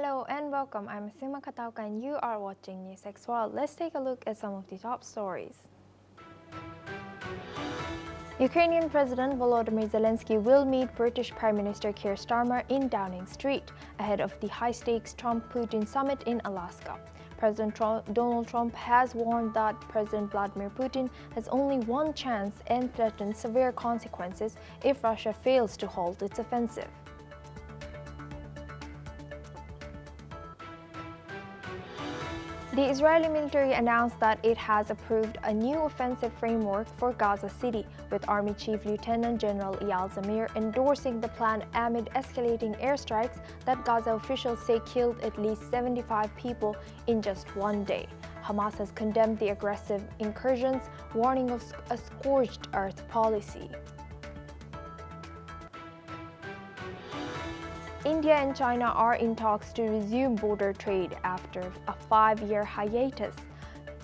Hello and welcome. I'm Sima Katauka and you are watching NewsX World. Let's take a look at some of the top stories. Ukrainian President Volodymyr Zelenskyy will meet British Prime Minister Keir Starmer in Downing Street ahead of the high-stakes Trump-Putin summit in Alaska. President Donald Trump has warned that President Vladimir Putin has only one chance and threatened severe consequences if Russia fails to halt its offensive. The Israeli military announced that it has approved a new offensive framework for Gaza City, with Army Chief Lieutenant General Eyal Zamir endorsing the plan amid escalating airstrikes that Gaza officials say killed at least 75 people in just one day. Hamas has condemned the aggressive incursions, warning of a scorched earth policy. India and China are in talks to resume border trade after a 5-year hiatus.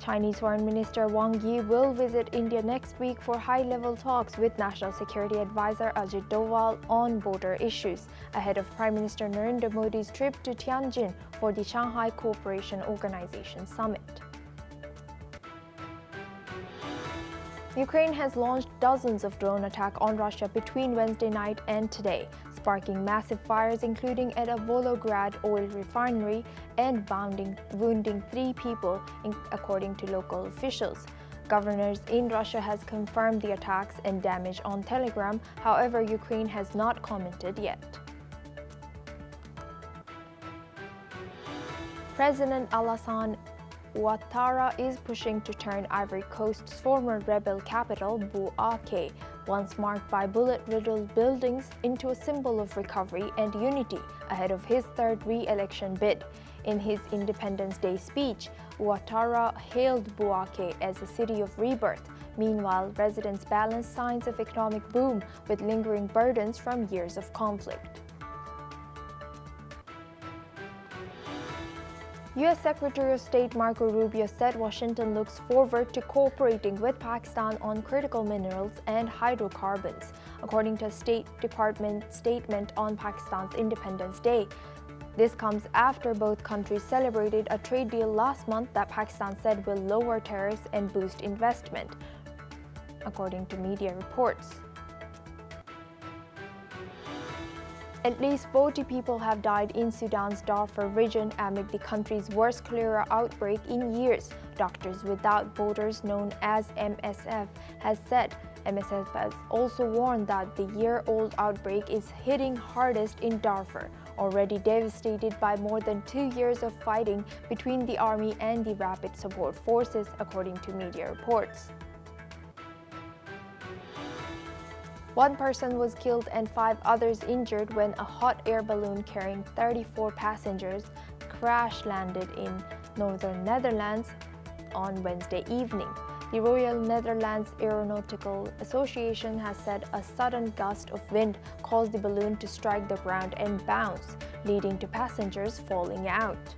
Chinese Foreign Minister Wang Yi will visit India next week for high-level talks with National Security Advisor Ajit Doval on border issues, ahead of Prime Minister Narendra Modi's trip to Tianjin for the Shanghai Cooperation Organization Summit. Ukraine has launched dozens of drone attacks on Russia between Wednesday night and today, sparking massive fires including at a Volgograd oil refinery and wounding 3 people, according to local officials. Governors in Russia has confirmed the attacks and damage on Telegram. However, Ukraine has not commented yet. President Alassane Ouattara is pushing to turn Ivory Coast's former rebel capital, Bouaké, once marked by bullet-riddled buildings, into a symbol of recovery and unity ahead of his third re-election bid. In his Independence Day speech, Ouattara hailed Bouaké as a city of rebirth. Meanwhile, residents balance signs of economic boom with lingering burdens from years of conflict. U.S. Secretary of State Marco Rubio said Washington looks forward to cooperating with Pakistan on critical minerals and hydrocarbons, according to a State Department statement on Pakistan's Independence Day. This comes after both countries celebrated a trade deal last month that Pakistan said will lower tariffs and boost investment, according to media reports. At least 40 people have died in Sudan's Darfur region amid the country's worst cholera outbreak in years, Doctors Without Borders, known as MSF, has said. MSF has also warned that the year-old outbreak is hitting hardest in Darfur, already devastated by more than 2 years of fighting between the army and the Rapid Support Forces, according to media reports. 1 person was killed and 5 others injured when a hot air balloon carrying 34 passengers crash-landed in northern Netherlands on Wednesday evening. The Royal Netherlands Aeronautical Association has said a sudden gust of wind caused the balloon to strike the ground and bounce, leading to passengers falling out.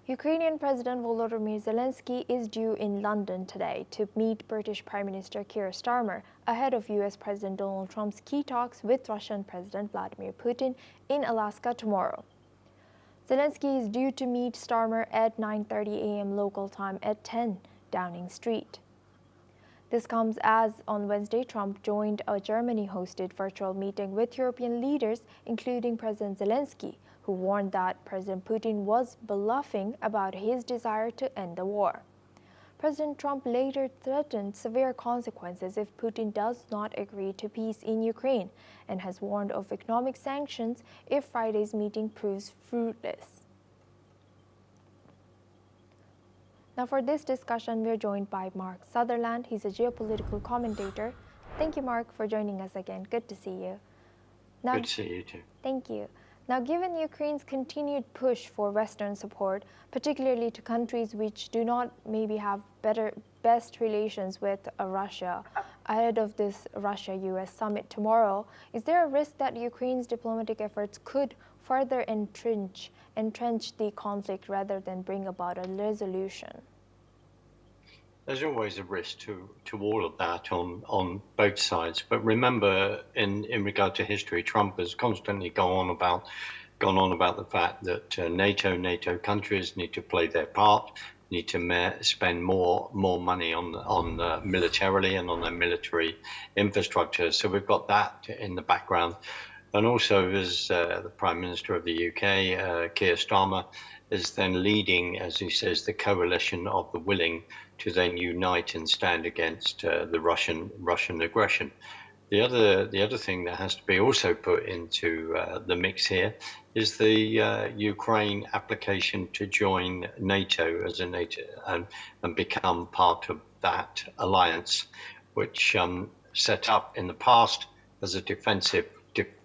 Ukrainian President Volodymyr Zelenskyy is due in London today to meet British Prime Minister Keir Starmer ahead of U.S. President Donald Trump's key talks with Russian President Vladimir Putin in Alaska tomorrow. Zelenskyy is due to meet Starmer at 9:30 a.m. local time at 10 Downing Street. This comes as on Wednesday Trump joined a Germany-hosted virtual meeting with European leaders, including President Zelenskyy, who warned that President Putin was bluffing about his desire to end the war. President Trump later threatened severe consequences if Putin does not agree to peace in Ukraine and has warned of economic sanctions if Friday's meeting proves fruitless. Now for this discussion, we're joined by Mark Sutherland. He's a geopolitical commentator. Thank you, Mark, for joining us again. Good to see you. Now, good to see you too. Thank you. Now, given Ukraine's continued push for Western support, particularly to countries which do not maybe have best relations with Russia, ahead of this Russia-US summit tomorrow, is there a risk that Ukraine's diplomatic efforts could further entrench the conflict rather than bring about a resolution? There's always a risk to all of that on both sides. But remember, in regard to history, Trump has constantly gone on about the fact that NATO countries need to play their part, need to spend more money on militarily and on their military infrastructure. So we've got that in the background. And also, as the Prime Minister of the UK, Keir Starmer, is then leading, as he says, the coalition of the willing to then unite and stand against the Russian aggression. The other thing that has to be also put into the mix here is the Ukraine application to join NATO as a NATO and become part of that alliance, which set up in the past as a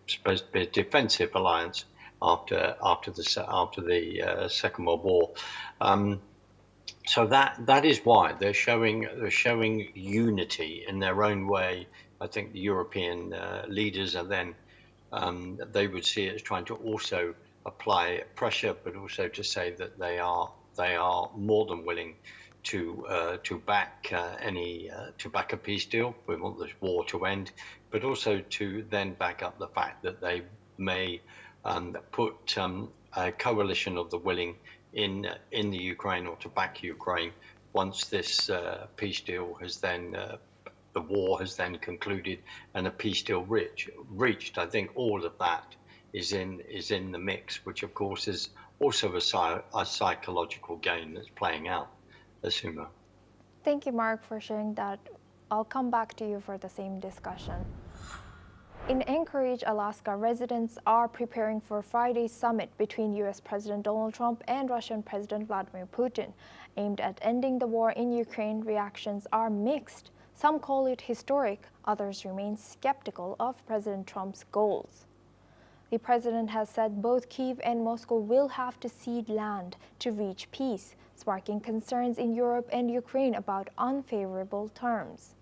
supposed to be a defensive alliance after the Second World War. So that is why they're showing unity in their own way. I think the European leaders are then they would see it as trying to also apply pressure, but also to say that they are more than willing to back a peace deal. We want this war to end, but also to then back up the fact that they may put a coalition of the willing in the Ukraine, or to back Ukraine once this peace deal has then the war has then concluded and a peace deal reached. I think all of that is in the mix, which of course is also a psychological game that's playing out. Asuma. Thank you, Mark, for sharing that. I'll come back to you for the same discussion. In Anchorage, Alaska, residents are preparing for Friday's summit between U.S. President Donald Trump and Russian President Vladimir Putin. Aimed at ending the war in Ukraine, reactions are mixed. Some call it historic, others remain skeptical of President Trump's goals. The president has said both Kyiv and Moscow will have to cede land to reach peace, sparking concerns in Europe and Ukraine about unfavorable terms.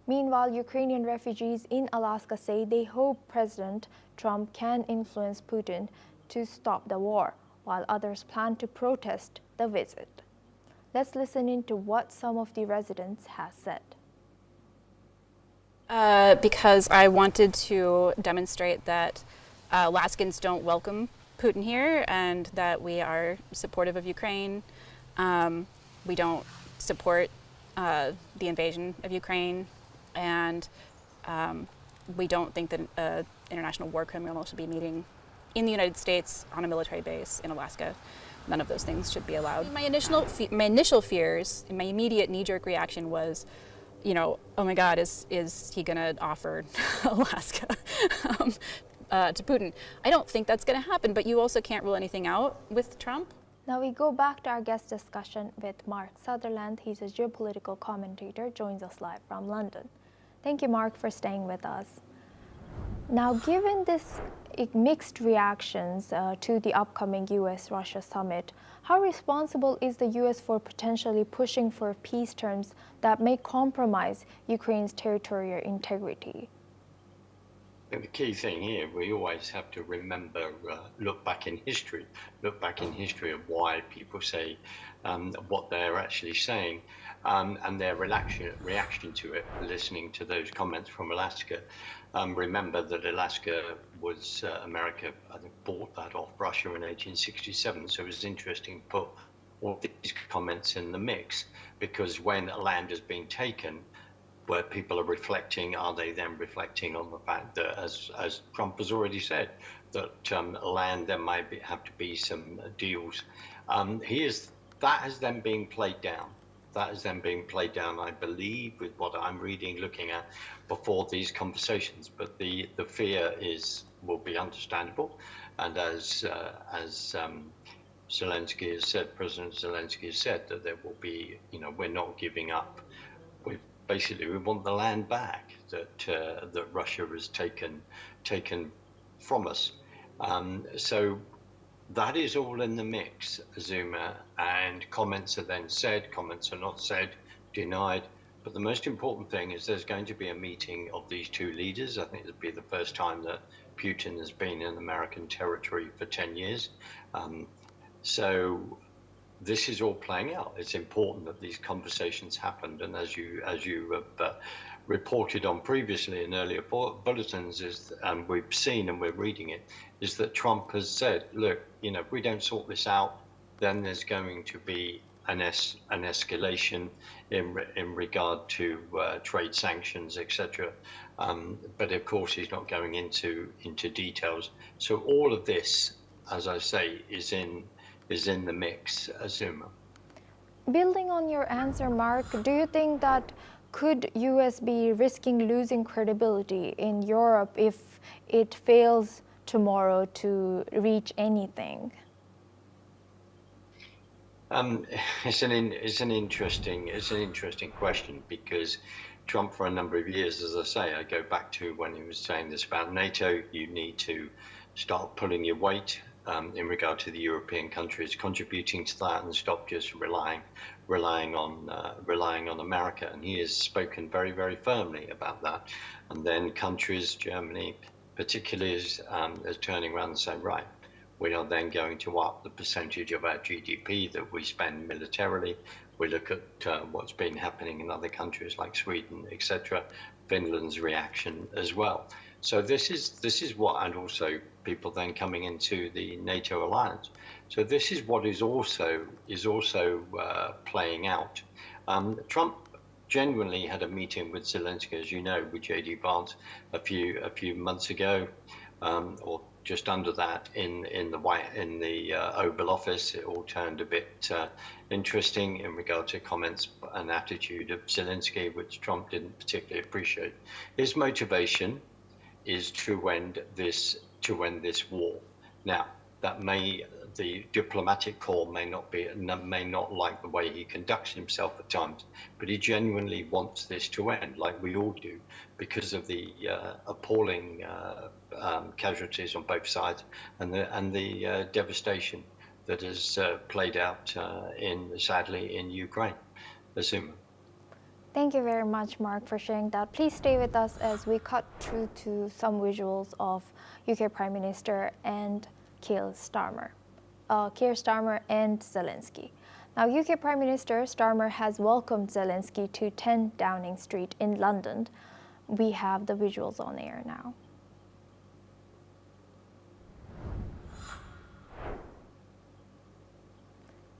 Meanwhile, Ukrainian refugees in Alaska say they hope President Trump can influence Putin to stop the war, while others plan to protest the visit. Let's listen in to what some of the residents have said. Because I wanted to demonstrate that Alaskans don't welcome Putin here, and that we are supportive of Ukraine. We don't support the invasion of Ukraine, and we don't think that an international war criminal should be meeting in the United States on a military base in Alaska. None of those things should be allowed. My initial fears, my immediate knee-jerk reaction was, oh my God, is he going to offer Alaska to Putin? I don't think that's going to happen, but you also can't rule anything out with Trump. Now we go back to our guest discussion with Mark Sutherland. He's a geopolitical commentator, joins us live from London. Thank you, Mark, for staying with us. Now, given this mixed reactions to the upcoming U.S.-Russia summit, how responsible is the U.S. for potentially pushing for peace terms that may compromise Ukraine's territorial integrity? The key thing here, we always have to remember, look back in history of why people say what they're actually saying, and their reaction to it, listening to those comments from Alaska. Remember that Alaska was, America, I think, bought that off Russia in 1867, so it was interesting to put all these comments in the mix, because when land has been taken, where people are reflecting, are they then reflecting on the fact that, as Trump has already said, that land, there might have to be some deals. That has then been played down. That is then being played down, I believe, with what I'm reading, looking at before these conversations. But the fear will be understandable, and as Zelenskyy has said, President Zelenskyy has said that there will be, we're not giving up. Basically, we want the land back that Russia has taken from us. So that is all in the mix, Azuma, and comments are then said, comments are not said, denied. But the most important thing is there's going to be a meeting of these two leaders. I think it'll be the first time that Putin has been in American territory for 10 years. So this is all playing out. It's important that these conversations happened, and as you have reported on previously in earlier bulletins, and we've seen and we're reading it, is that Trump has said, look, if we don't sort this out, then there's going to be an escalation in regard to trade sanctions, etc. But of course, he's not going into details. So all of this, as I say, is in the mix, Azuma. Building on your answer, Mark, do you think that could US be risking losing credibility in Europe if it fails tomorrow to reach anything? It's an interesting question, because Trump, for a number of years, as I say, I go back to when he was saying this about NATO, you need to start pulling your weight in regard to the European countries contributing to that, and stop just relying on America. And he has spoken very, very firmly about that. And then countries, Germany particularly, is turning around and saying, right, we are then going to up the percentage of our GDP that we spend militarily. We look at what's been happening in other countries like Sweden, etc. Finland's reaction as well. So this is what, and also people then coming into the NATO alliance. So this is what is also playing out. Trump genuinely had a meeting with Zelenskyy, as you know, with J.D. Vance a few months ago, or just under that, in the Oval Office. It all turned a bit interesting in regard to comments and attitude of Zelenskyy, which Trump didn't particularly appreciate. His motivation is to end this war. Now, the diplomatic corps may not like the way he conducts himself at times, but he genuinely wants this to end, like we all do, because of the appalling casualties on both sides, and the devastation that has played out sadly in Ukraine. Azuma. Thank you very much, Mark, for sharing that. Please stay with us as we cut through to some visuals of UK Prime Minister and Keir Starmer and Zelenskyy. Now, UK Prime Minister Starmer has welcomed Zelenskyy to 10 Downing Street in London. We have the visuals on air now.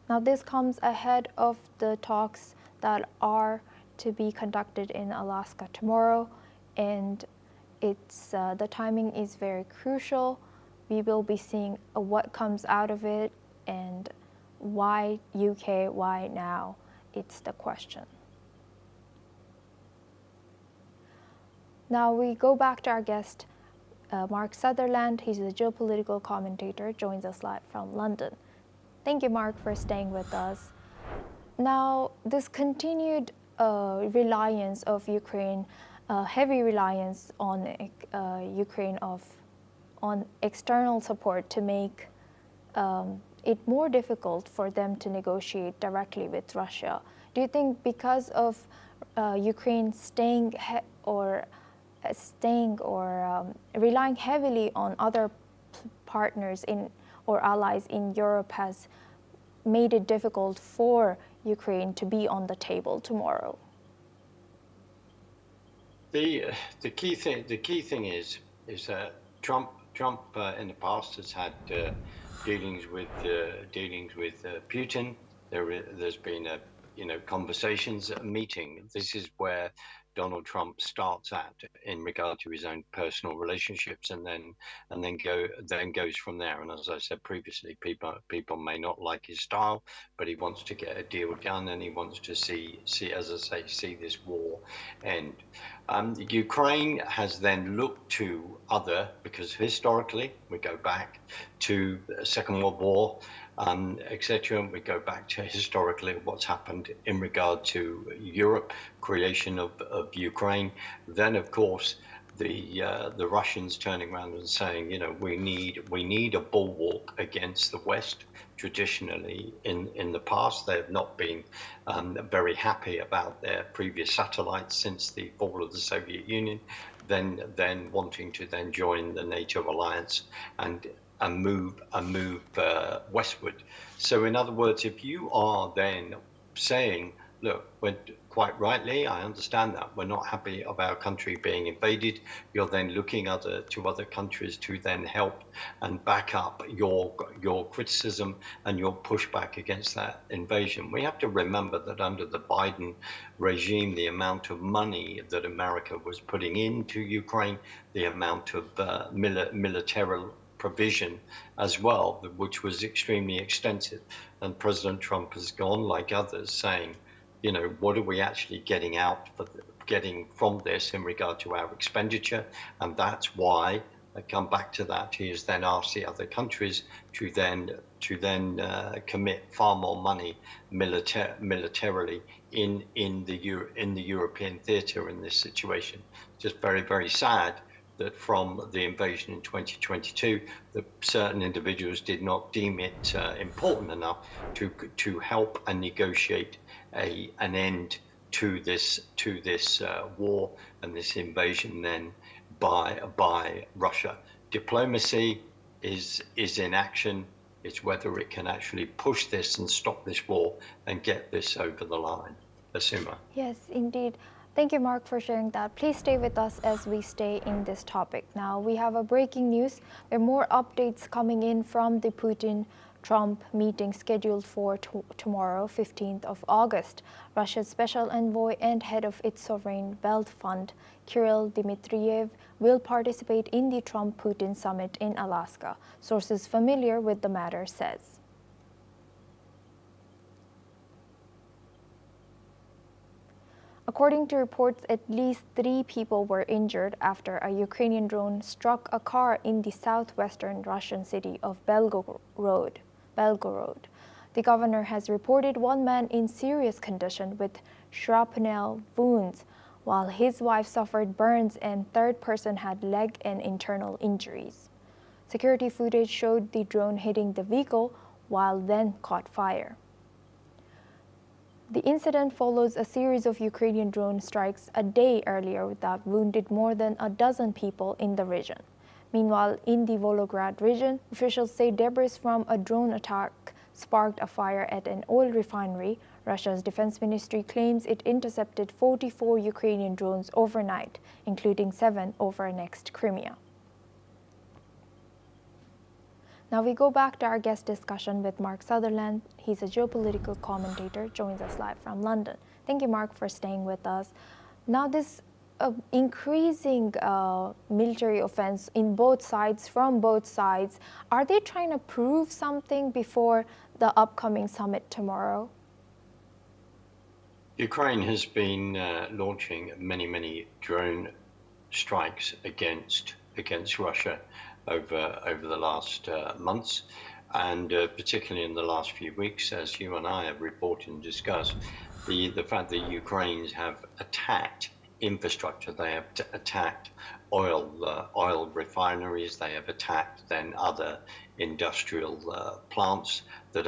Now, this comes ahead of the talks that are to be conducted in Alaska tomorrow, and the timing is very crucial. We will be seeing what comes out of it, and why UK, why now? It's the question. Now we go back to our guest, Mark Sutherland. He's a geopolitical commentator, joins us live from London. Thank you, Mark, for staying with us. Now, this continued reliance of Ukraine, heavy reliance on Ukraine on external support to make it more difficult for them to negotiate directly with Russia. Do you think because of Ukraine relying heavily on other partners or allies in Europe has made it difficult for Ukraine to be on the table tomorrow? The key thing is that Trump in the past has had dealings with Putin. There's been conversations, a meeting. This is where Donald Trump starts at in regard to his own personal relationships, and then goes from there. And as I said previously, people may not like his style, but he wants to get a deal done, and he wants to see this war end. Ukraine has then looked to because historically we go back to the Second World War, etc. And we go back to historically what's happened in regard to Europe, creation of Ukraine. Then, of course, the Russians turning around and saying, we need a bulwark against the West. Traditionally, in the past, they have not been very happy about their previous satellites since the fall of the Soviet Union. Then wanting to then join the NATO alliance, and move westward. So in other words, if you are then saying, look, quite rightly, I understand that we're not happy of our country being invaded, you're then looking to other countries to then help and back up your criticism and your pushback against that invasion. We have to remember that under the Biden regime, the amount of money that America was putting into Ukraine, the amount of military provision as well, which was extremely extensive. And President Trump has gone, like others, saying, you know, what are we actually getting from this in regard to our expenditure? And that's why I come back to that. He has then asked the other countries to then commit far more money militarily in the European theatre in this situation. Just very, very sad that from the invasion in 2022, that certain individuals did not deem it important enough to help and negotiate an end to this war and this invasion then by Russia. Diplomacy is in action. It's whether it can actually push this and stop this war and get this over the line. Asuma. Yes, indeed. Thank you, Mark, for sharing that. Please stay with us as we stay in this topic. Now, we have a breaking news. There are more updates coming in from the Putin-Trump meeting scheduled for tomorrow, 15th of August. Russia's special envoy and head of its sovereign wealth fund, Kirill Dmitriev, will participate in the Trump-Putin summit in Alaska. Sources familiar with the matter says. According to reports, at least 3 people were injured after a Ukrainian drone struck a car in the southwestern Russian city of Belgorod. The governor has reported 1 man in serious condition with shrapnel wounds, while his wife suffered burns and third person had leg and internal injuries. Security footage showed the drone hitting the vehicle while then caught fire. The incident follows a series of Ukrainian drone strikes a day earlier that wounded more than a dozen people in the region. Meanwhile, in the Volgograd region, officials say debris from a drone attack sparked a fire at an oil refinery. Russia's defense ministry claims it intercepted 44 Ukrainian drones overnight, including 7 over next Crimea. Now we go back to our guest discussion with Mark Sutherland. He's a geopolitical commentator, joins us live from London. Thank you, Mark, for staying with us. Now this increasing military offense in both sides, from both sides, are they trying to prove something before the upcoming summit tomorrow? Ukraine has been launching many drone strikes against Russia over the last months, and particularly in the last few weeks, as you and I have reported and discussed, the fact that Ukrainians have attacked infrastructure, they have attacked oil refineries, they have attacked then other industrial plants that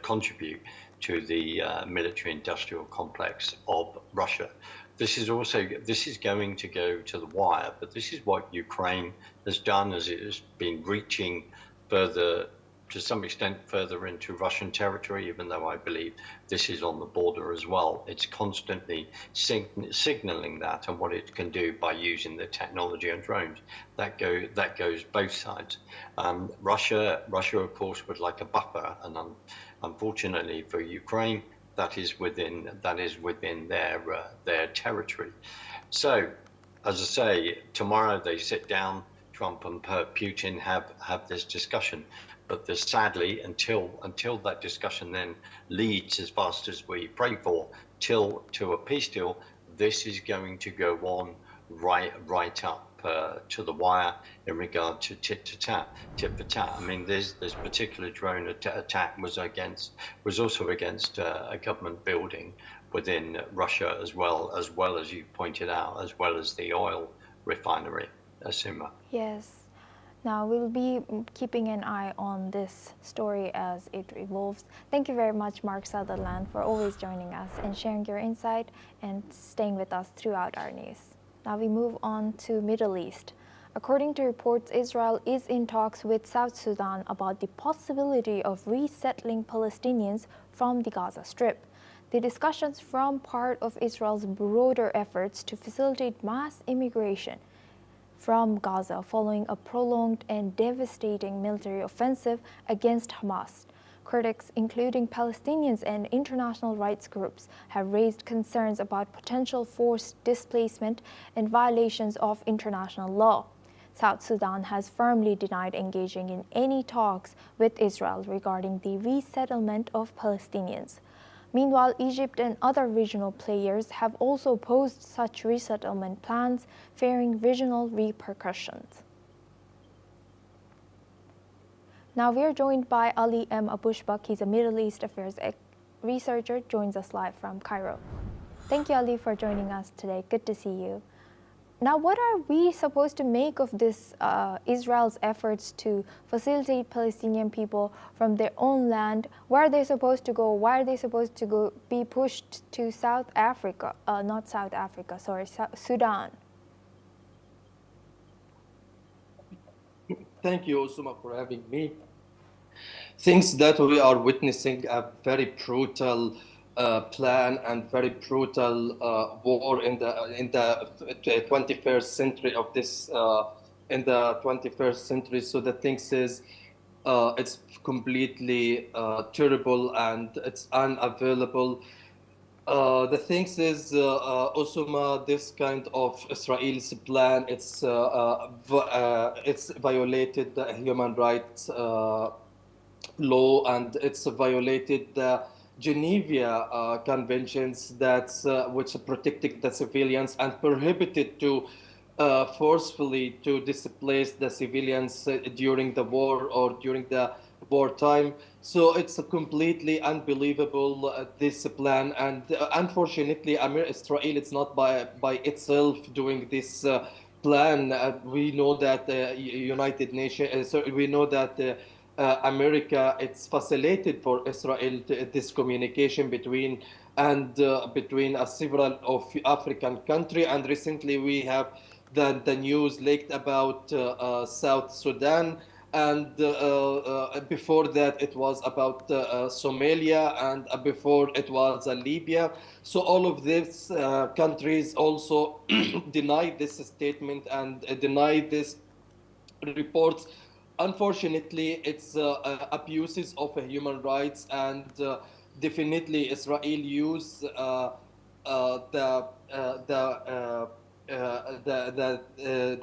contribute to the military-industrial complex of Russia. This is going to go to the wire, but this is what Ukraine has done, as it has been reaching further, to some extent, further into Russian territory, even though I believe this is on the border as well. It's constantly signaling that and what it can do by using the technology and drones. That goes both sides. Russia, of course, would like a buffer, and unfortunately for Ukraine, that is within their territory. So, as I say, tomorrow they sit down. Trump and Putin have this discussion, but there's sadly until that discussion then leads, as fast as we pray for, to a peace deal, this is going to go on right up to the wire in regard to tit for tat. I mean, this particular drone attack was also against a government building within Russia, as well as you pointed out, as well as the oil refinery. Asuma. Yes. Now we'll be keeping an eye on this story as it evolves. Thank you very much, Mark Sutherland, for always joining us and sharing your insight and staying with us throughout our news. Now we move on to Middle East. According to reports, Israel is in talks with South Sudan about the possibility of resettling Palestinians from the Gaza Strip. The discussions form part of Israel's broader efforts to facilitate mass immigration from Gaza following a prolonged and devastating military offensive against Hamas. Critics, including Palestinians and international rights groups, have raised concerns about potential forced displacement and violations of international law. South Sudan has firmly denied engaging in any talks with Israel regarding the resettlement of Palestinians. Meanwhile, Egypt and other regional players have also opposed such resettlement plans, fearing regional repercussions. Now we are joined by Ali M. Abushbak. He's a Middle East Affairs researcher, joins us live from Cairo. Thank you, Ali, for joining us today. Good to see you. Now, what are we supposed to make of this Israel's efforts to facilitate Palestinian people from their own land? Where are they supposed to go? Why are they supposed to go be pushed to South Africa? Sudan. Thank you, Osuma, for having me. Things that we are witnessing a very brutal plan and very brutal war in the 21st century of this in the 21st century. So the things is it's completely terrible and it's unavailable. The things is Osuma, this kind of Israel's plan, it's violated the human rights law, and it's violated the Geneva conventions that which protected the civilians and prohibited to forcefully to displace the civilians during the war or during the wartime. So it's a completely unbelievable this plan, and unfortunately, Israel is not by itself doing this plan. We know that United Nations. We know that. America, it's facilitated for Israel this communication between several of African countries, and recently we have the news leaked about South Sudan, and before that it was about Somalia, and before it was Libya. So all of these countries also deny this statement and deny this reports. Unfortunately, it's abuses of human rights, and definitely Israel use the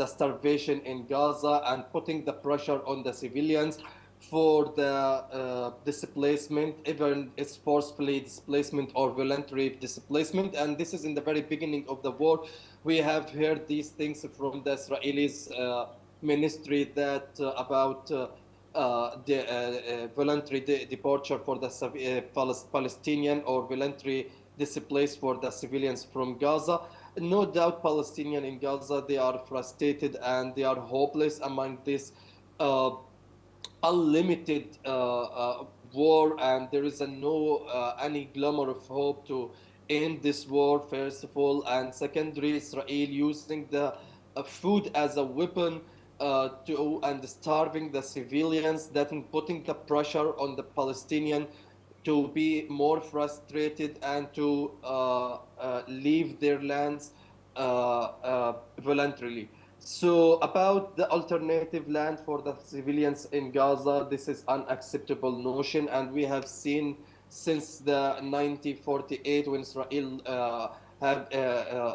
starvation in Gaza and putting the pressure on the civilians for the displacement, even it's forcefully displacement or voluntary displacement. And this is in the very beginning of the war. We have heard these things from the Israelis ministry that about the voluntary departure for the Palestinian or voluntary displaced for the civilians from Gaza. No doubt Palestinians in Gaza, they are frustrated and they are hopeless among this unlimited war, and there is no any glimmer of hope to end this war, first of all, and secondary, Israel using the food as a weapon and starving the civilians, that putting the pressure on the Palestinian to be more frustrated and to leave their lands voluntarily. So about the alternative land for the civilians in Gaza, this is unacceptable notion, and we have seen since the 1948 when Israel had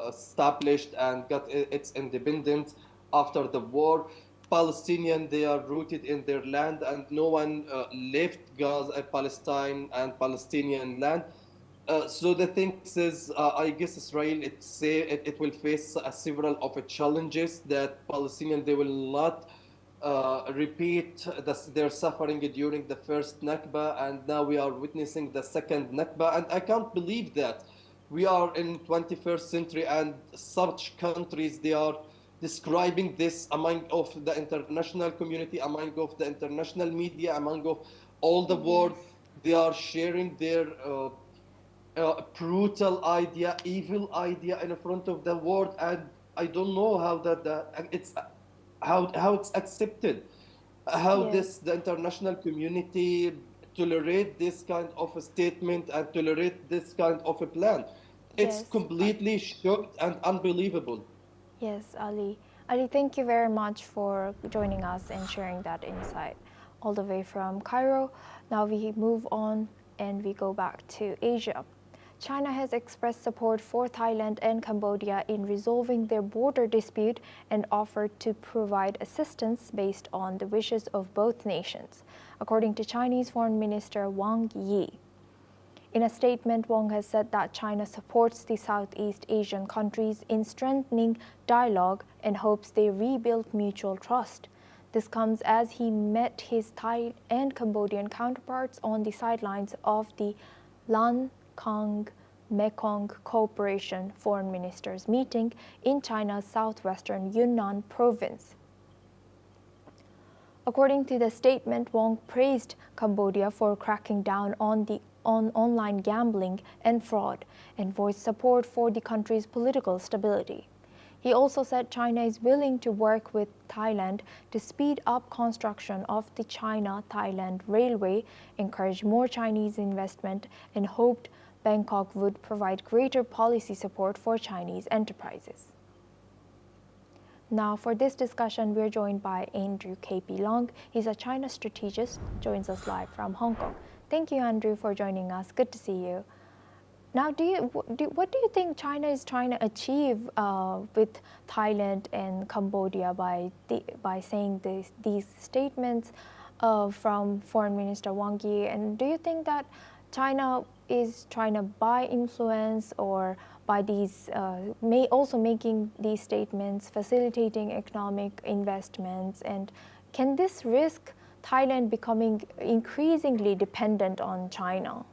established and got its independence after the war, Palestinians, they are rooted in their land, and no one left Gaza, Palestine and Palestinian land. So the thing is, I guess Israel, it will face several of the challenges that Palestinians, they will not repeat their suffering during the first Nakba, and now we are witnessing the second Nakba, and I can't believe that we are in 21st century and such countries, they are describing this among of the international community, among of the international media, among of all the world. They are sharing their brutal idea, evil idea in front of the world, and I don't know how that it's how it's accepted, how Yes. the international community tolerate this kind of a statement and tolerate this kind of a plan. It's Yes. completely shocked and unbelievable. Yes, Ali. Ali, thank you very much for joining us and sharing that insight all the way from Cairo. Now we move on and we go back to Asia. China has expressed support for Thailand and Cambodia in resolving their border dispute and offered to provide assistance based on the wishes of both nations, according to Chinese Foreign Minister Wang Yi. In a statement, Wang has said that China supports the Southeast Asian countries in strengthening dialogue and hopes they rebuild mutual trust. This comes as he met his Thai and Cambodian counterparts on the sidelines of the Lan Khang Mekong Cooperation Foreign Ministers meeting in China's southwestern Yunnan province. According to the statement, Wong praised Cambodia for cracking down on online gambling and fraud and voiced support for the country's political stability. He also said China is willing to work with Thailand to speed up construction of the China-Thailand railway, encourage more Chinese investment, and hoped Bangkok would provide greater policy support for Chinese enterprises. Now, for this discussion, we're joined by Andrew K.P. Long. He's a China strategist, joins us live from Hong Kong. Thank you, Andrew, for joining us. Good to see you. Now, what do you think China is trying to achieve with Thailand and Cambodia by saying these statements from Foreign Minister Wang Yi? And do you think that China is trying to buy influence, or by these also making these statements, facilitating economic investments? And can this risk Thailand becoming increasingly dependent on China?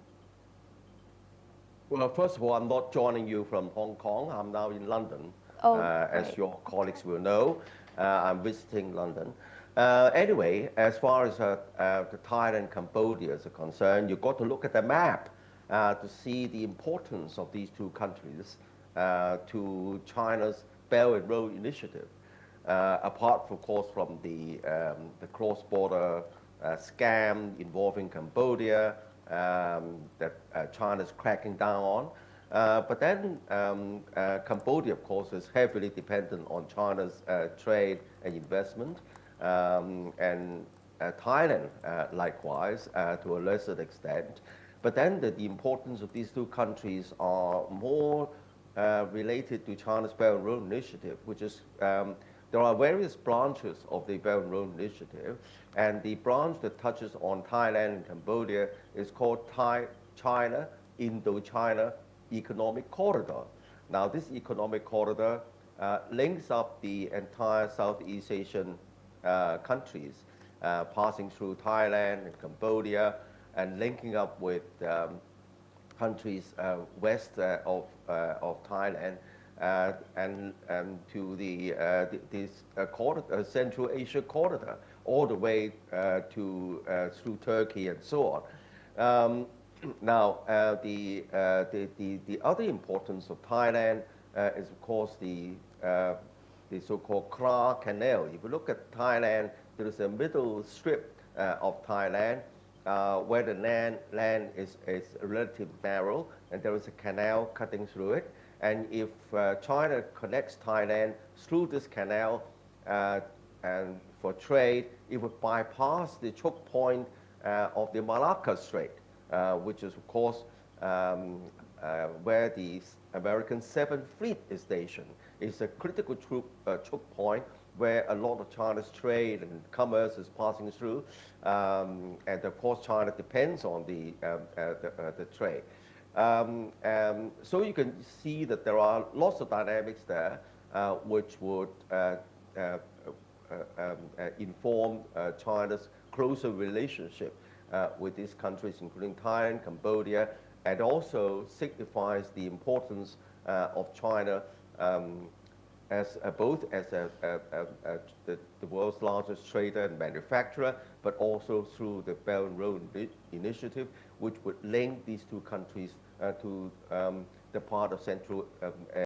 Well, first of all, I'm not joining you from Hong Kong. I'm now in London, as right. your colleagues will know. I'm visiting London. Anyway, as far as the Thailand and Cambodia is concerned, you've got to look at the map to see the importance of these two countries to China's Belt and Road Initiative. Apart, of course, from the cross-border scam involving Cambodia, that China's cracking down on. But then Cambodia, of course, is heavily dependent on China's trade and investment. And Thailand, likewise, to a lesser extent. But then the importance of these two countries are more related to China's Belt and Road Initiative, which is there are various branches of the Belt and Road Initiative, and the branch that touches on Thailand and Cambodia is called China Indochina Economic Corridor. Now, this economic corridor links up the entire Southeast Asian countries, passing through Thailand and Cambodia, and linking up with countries west of Thailand. And to this Central Asia corridor, all the way through Turkey and so on. Now, the other importance of Thailand is, of course, the so-called Kra Canal. If you look at Thailand, there is a middle strip of Thailand where the land is relatively narrow, and there is a canal cutting through it. And if China connects Thailand through this canal and for trade, it would bypass the choke point of the Malacca Strait, which is, of course, where the American 7th Fleet is stationed. It's a critical choke point where a lot of China's trade and commerce is passing through. And of course, China depends on the trade. So you can see that there are lots of dynamics there which would inform China's closer relationship with these countries, including Thailand, Cambodia, and also signifies the importance of China as both as the world's largest trader and manufacturer, but also through the Belt and Road Initiative, which would link these two countries to the part of Central